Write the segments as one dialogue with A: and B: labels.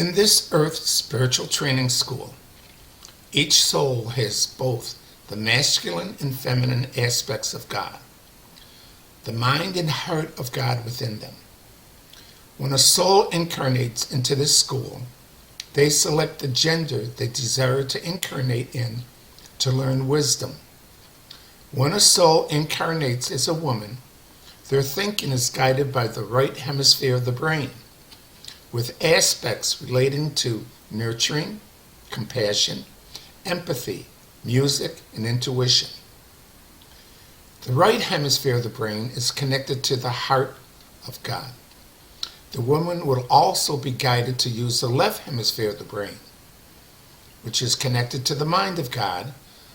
A: In this Earth spiritual training school, each soul has both the masculine and feminine aspects of God, the mind and heart of God within them. When a soul incarnates into this school, they select the gender they desire to incarnate in to learn wisdom. When a soul incarnates as a woman, their thinking is guided by the right hemisphere of the brain, with aspects relating to nurturing, compassion, empathy, music, and intuition. The right hemisphere of the brain is connected to the heart of God. The woman will also be guided to use the left hemisphere of the brain, which is connected to the mind of God,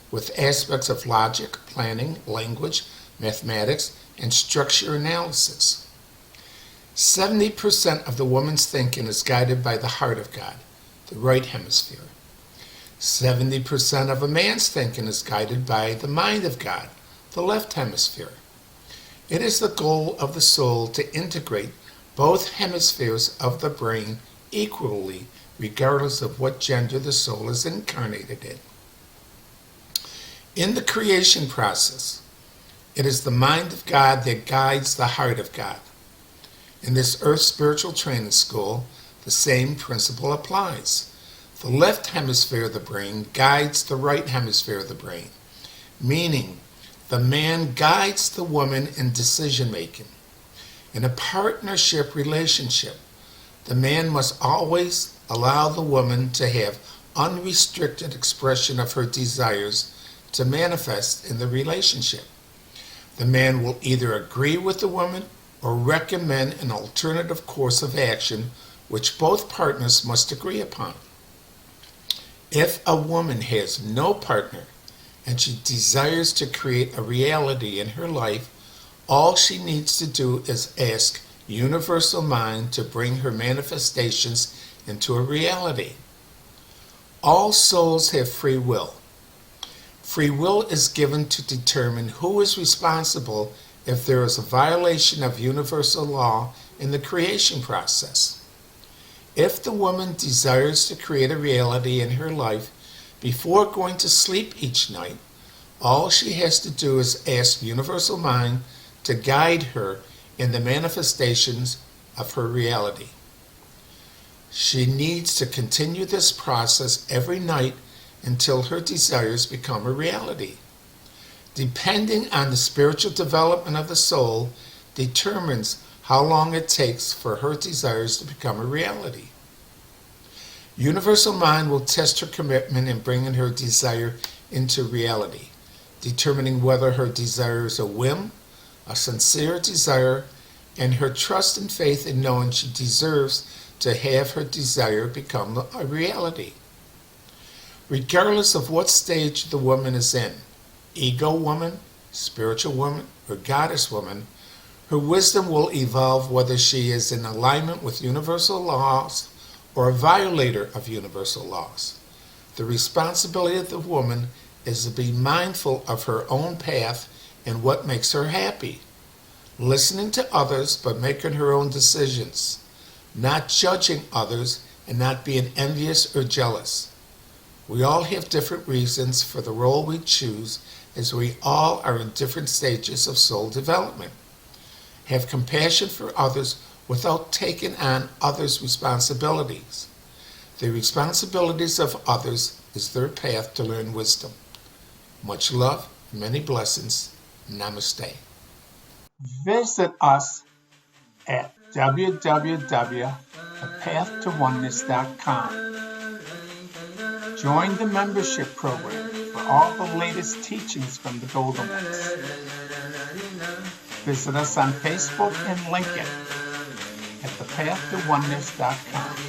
A: with aspects of logic, planning, language, mathematics, and structure analysis. 70% of the woman's thinking is guided by the heart of God, the right hemisphere. 70% of a man's thinking is guided by the mind of God, the left hemisphere. It is the goal of the soul to integrate both hemispheres of the brain equally, regardless of what gender the soul is incarnated in. In the creation process, it is the mind of God that guides the heart of God. In this Earth Spiritual Training School, the same principle applies. The left hemisphere of the brain guides the right hemisphere of the brain, meaning the man guides the woman in decision-making. In a partnership relationship, the man must always allow the woman to have unrestricted expression of her desires to manifest in the relationship. The man will either agree with the woman or recommend an alternative course of action which both partners must agree upon. If a woman has no partner and she desires to create a reality in her life, all she needs to do is ask Universal Mind to bring her manifestations into a reality. All souls have free will. Free will is given to determine who is responsible if there is a violation of universal law in the creation process. If the woman desires to create a reality in her life before going to sleep each night, all she has to do is ask Universal Mind to guide her in the manifestations of her reality. She needs to continue this process every night until her desires become a reality. Depending on the spiritual development of the soul determines how long it takes for her desires to become a reality. Universal Mind will test her commitment in bringing her desire into reality, determining whether her desire is a whim, a sincere desire, and her trust and faith in knowing she deserves to have her desire become a reality. Regardless of what stage the woman is in, ego woman, spiritual woman, or goddess woman, her wisdom will evolve whether she is in alignment with universal laws or a violator of universal laws. The responsibility of the woman is to be mindful of her own path and what makes her happy, listening to others but making her own decisions, not judging others and not being envious or jealous. We all have different reasons for the role we choose, as we all are in different stages of soul development. Have compassion for others without taking on others' responsibilities. The responsibilities of others is their path to learn wisdom. Much love, many blessings. Namaste. Visit us at www.thepathtowoneness.com. Join the membership program for all the latest teachings from the Golden Ones. Visit us on Facebook and LinkedIn at thepathtowoneness.com.